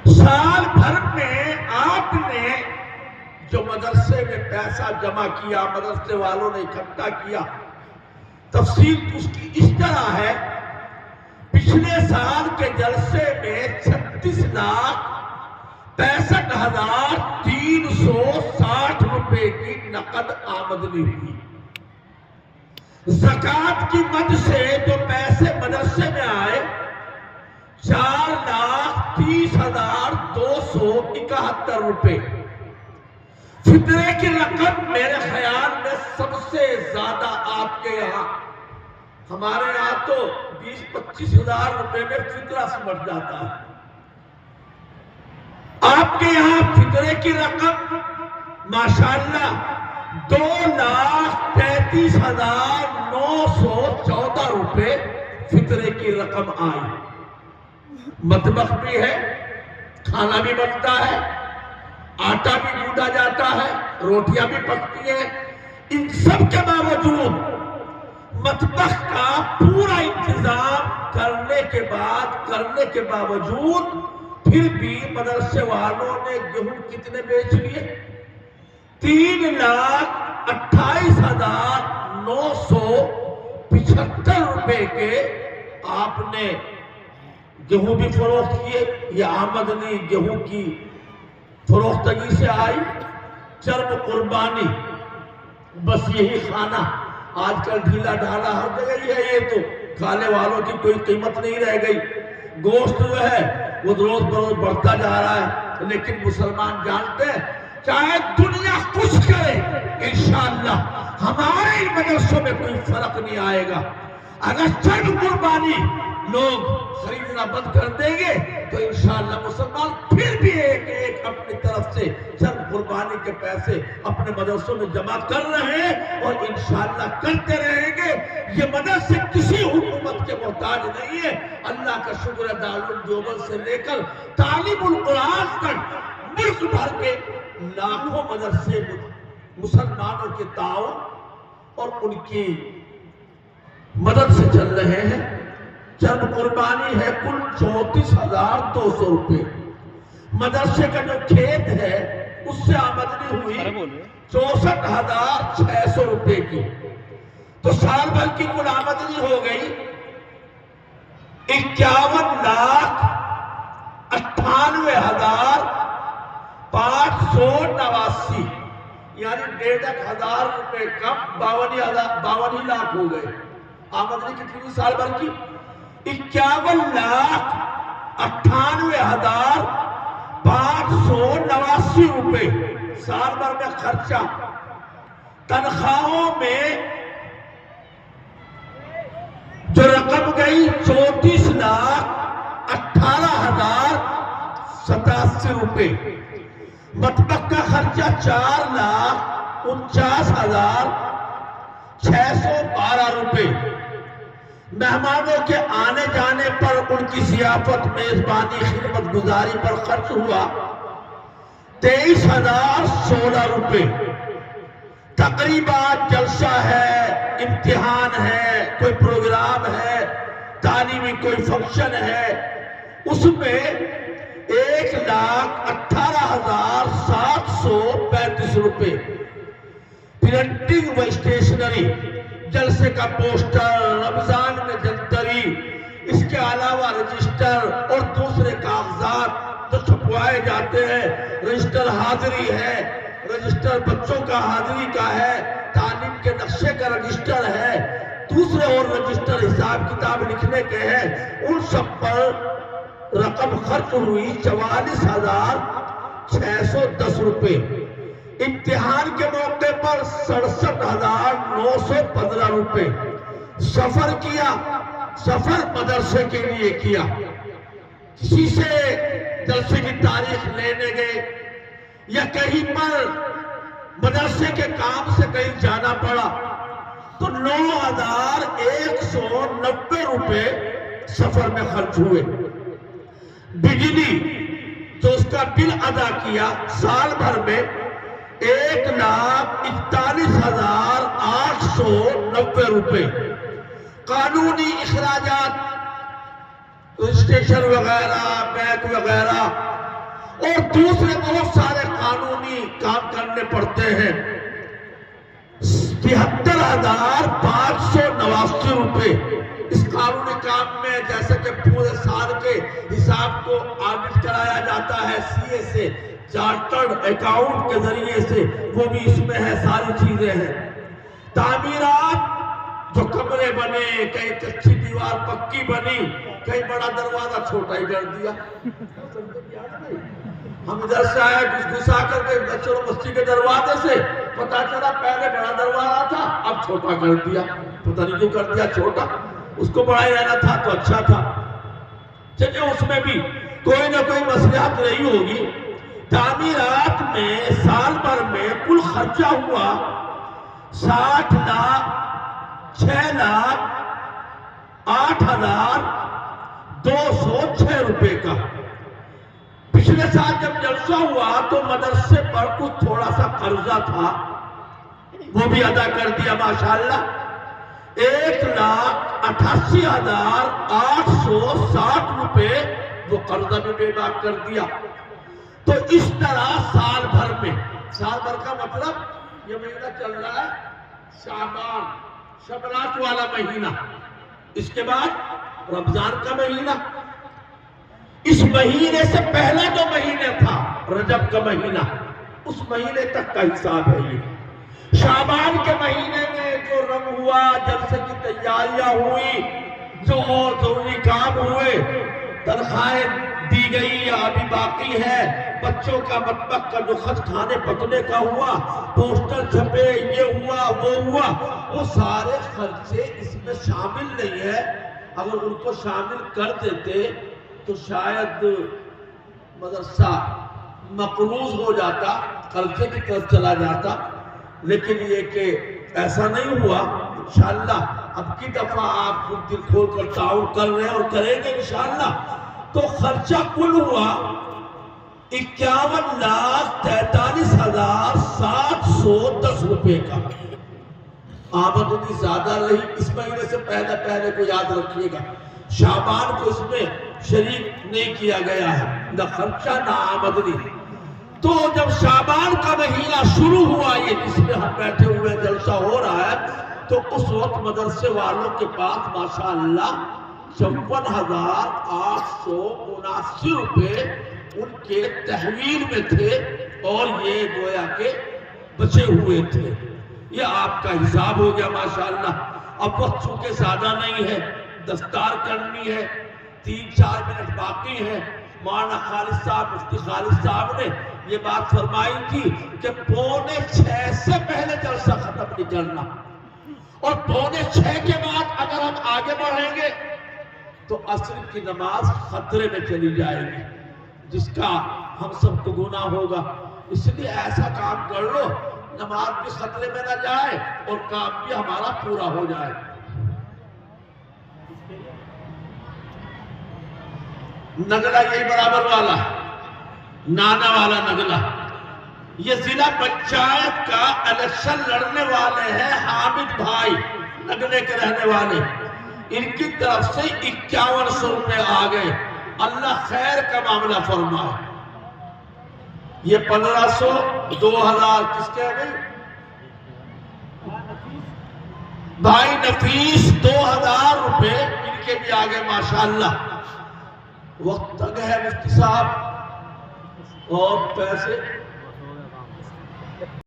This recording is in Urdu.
سال بھر میں آپ نے جو مدرسے میں پیسہ جمع کیا، مدرسے والوں نے اکٹھا کیا، تفصیل اس کی اس طرح ہے، پچھلے سال کے جلسے میں 36,65,360 روپے کی نقد آمدنی ہوئی۔ زکوٰۃ کی مد سے جو پیسے مدرسے میں آئے 4,30,271 روپے۔ فطرے کی رقم میرے خیال میں سب سے زیادہ آپ کے یہاں، ہمارے یہاں تو 20-25 ہزار روپے میں فطرہ سمجھ جاتا ہے، آپ کے یہاں فطرے کی رقم ماشاءاللہ 2,33,914 روپے فطرے کی رقم آئی۔ مطبخ بھی ہے، کھانا بھی بنتا ہے، آٹا بھی گوندا جاتا ہے، روٹیاں بھی پکتی ہیں، ان سب کے باوجود مطبخ کا پورا انتظام کرنے کے باوجود پھر بھی مدرسے والوں نے گیہوں کتنے بیچ لیے؟ 3,28,975 روپے کے آپ نے گیہوں بھی فروخت کیے۔ یہ آمدنی گیہوں کی فروختگی سے آئی۔ چرب قربانی، بس یہی کھانا آج کل ڈھیلا ڈھالا ہر جگہ ہی ہے، یہ تو کھانے والوں کی کوئی قیمت نہیں رہ گئی۔ گوشت جو ہے وہ روز بروز بڑھتا جا رہا ہے، لیکن مسلمان جانتے ہیں چاہے دنیا کچھ کرے انشاءاللہ ہمارے ان مدرسوں میں کوئی فرق نہیں آئے گا۔ اگر چرب قربانی لوگ خریدنا بند کر دیں گے تو انشاءاللہ مسلمان پھر بھی ایک اپنی طرف سے چرب قربانی کے پیسے اپنے مدرسوں میں جمع کر رہے ہیں اور انشاءاللہ کرتے رہیں گے۔ یہ مدرسے کسی حکومت کے محتاج نہیں ہے۔ اللہ کا شکر ہے، دارالعلوم دیوبند سے لے کر تعلیم القرآن تک ملک بھر کے لاکھوں مدرسے مسلمانوں کے تعاون اور ان کی مدد سے چل رہے ہیں۔ چرب قربانی ہے کل 34,200 روپے۔ مدرسے کا جو کھیت ہے اس سے آمدنی ہوئی 64,600 روپے کی، تو سال بھر کی کل آمدنی ہو گئی 51,98,589، یعنی 1,500 روپے کم 52 لاکھ ہو گئے۔ آمدنی کتنی سال بھر کی؟ 51,98,589 روپے سال بھر میں خرچہ۔ تنخواہوں میں جو رقم گئی 34,18,087 روپے۔ مطبخ کا خرچہ 4,49,612 روپے۔ مہمانوں کے آنے جانے پر، ان کی ضیافت، میزبانی، خدمت گزاری پر خرچ ہوا 23,016 روپے۔ تقریبات، جلسہ ہے، امتحان ہے، کوئی پروگرام ہے، تعلیمی کوئی فنکشن ہے، اس میں 1,18,735 روپے۔ پرنٹنگ و اسٹیشنری، جلسے کا پوسٹر، رمضان میں جنتری، اس کے علاوہ رجسٹر اور دوسرے کاغذات جو چھپوائے جاتے ہیں، رجسٹر حاضری ہے، رجسٹر بچوں کا حاضری کا ہے، تعلیم کے نقشے کا رجسٹر ہے، دوسرے اور رجسٹر حساب کتاب لکھنے کے ہیں، ان سب پر رقم خرچ ہوئی 44,610 روپے۔ امتحان کے موقع پر 67,915 روپے۔ سفر کیا، سفر مدرسے کے لیے کیا، کسی سے جلسے کی تاریخ لینے گئے یا کہیں پر مدرسے کے کام سے کہیں جانا پڑا تو 9,190 روپے سفر میں خرچ ہوئے۔ بجلی جو اس کا بل ادا کیا سال بھر میں 1,41,890 روپے۔ قانونی اخراجات، رجسٹریشن وغیرہ، بینک وغیرہ، اور دوسرے بہت سارے قانونی کام کرنے پڑتے ہیں۔ 73,589 روپے اس قانونی کام میں، جیسے کہ پورے سال کے حساب کو آڈٹ کرایا جاتا ہے سی اے سے، چارٹرڈ اکاؤنٹ کے ذریعے سے، وہ بھی اس میں ہے، ساری چیزیں ہیں۔ تعمیرات، جو کمرے بنے، کہیں کچی دیوار پکی بنی، کہیں بڑا دروازہ چھوٹا ہی کر دیا۔ ہم ادھر سے آئے گھسا کر کے بچوں بستی کے دروازے سے، پتا چلا پہلے بڑا دروازہ تھا، اب چھوٹا کر دیا۔ پتہ نہیں کیوں کر دیا چھوٹا، اس کو بڑا ہی رہنا تھا تو اچھا تھا۔ چلیے اس میں بھی کوئی نہ کوئی مصلحت رہی ہوگی۔ تعمیرات میں سال بھر میں کل خرچہ ہوا 60,06,08,206 روپے کا۔ پچھلے سال جب جلسہ ہوا تو مدرسے پر کچھ تھوڑا سا قرضہ تھا، وہ بھی ادا کر دیا ماشاءاللہ۔ 1,88,860 روپے وہ قرضہ بھی بے باک کر دیا۔ تو اس طرح سال بھر میں، سال بھر کا مطلب یہ مہینہ چل رہا ہے شعبان، شبرات والا مہینہ، اس کے بعد رمضان کا مہینہ، اس مہینے سے پہلا جو مہینہ تھا رجب کا مہینہ، اس مہینے تک کا حساب ہے یہ۔ شعبان کے مہینے میں جو رنگ ہوا، جلسے کی تیاریاں ہوئی، جو اور ضروری کام ہوئے، تنخواہیں دی گئی یا ابھی باقی ہے، بچوں کا مطبخ کا جو خرچ کھانے پکنے کا ہوا، پوسٹر چھپے، یہ ہوا وہ ہوا، وہ سارے خرچے اس میں شامل نہیں ہے۔ اگر ان کو شامل کر دیتے تو شاید مدرسہ مقروض ہو جاتا، قرضے کی طرف چلا جاتا، لیکن یہ کہ ایسا نہیں ہوا۔ انشاءاللہ اب کی دفعہ آپ خود دل کھول کر تعاون کر رہے ہیں اور کریں گے انشاءاللہ۔ تو خرچہ کل ہوا 51,43,710 روپے کا۔ آمد اتنی زیادہ رہی، اس مہینے سے پہلے کو یاد رکھیے گا، شعبان کو اس میں شریک نہیں کیا گیا ہے، نہ خرچہ نہ آمدنی۔ تو جب شعبان کا مہینہ شروع ہوا، یہ جس میں ہم بیٹھے ہوئے جلسہ ہو رہا ہے، تو اس وقت مدرسے والوں کے پاس ماشاءاللہ 54,879 روپے ان کے تحویل میں تھے، اور یہ گویا کے بچے ہوئے تھے۔ یہ آپ کا حساب ہو گیا ماشاءاللہ۔ اب وقت چونکہ زیادہ نہیں ہے، دستار کرنی ہے، 3-4 منٹ باقی ہے۔ مولانا خالد صاحب، مفتی خالد صاحب نے یہ بات فرمائی تھی کہ 5:45 سے پہلے جلسہ ختم نہیں کرنا، اور 5:45 کے بعد اگر ہم آگے بڑھیں گے تو عصر کی نماز خطرے میں چلی جائے گی، جس کا ہم سب کو گناہ ہوگا۔ اس لیے ایسا کام کر لو نماز بھی خطرے میں نہ جائے اور کام بھی ہمارا پورا ہو جائے۔ نگلا یہی برابر والا، نانا والا نگلا، یہ ضلع پنچایت کا الیکشن لڑنے والے ہیں حامد بھائی، نگلے کے رہنے والے، ان کی طرف سے 5100 روپے آ گئے۔ اللہ خیر کا معاملہ فرمائے۔ یہ 1500، 2000 کس کے گئی؟ بھائی نفیس 2000 روپے ان کے بھی آگے ماشاءاللہ۔ وقت تک ہے مفتی صاحب، اور پیسے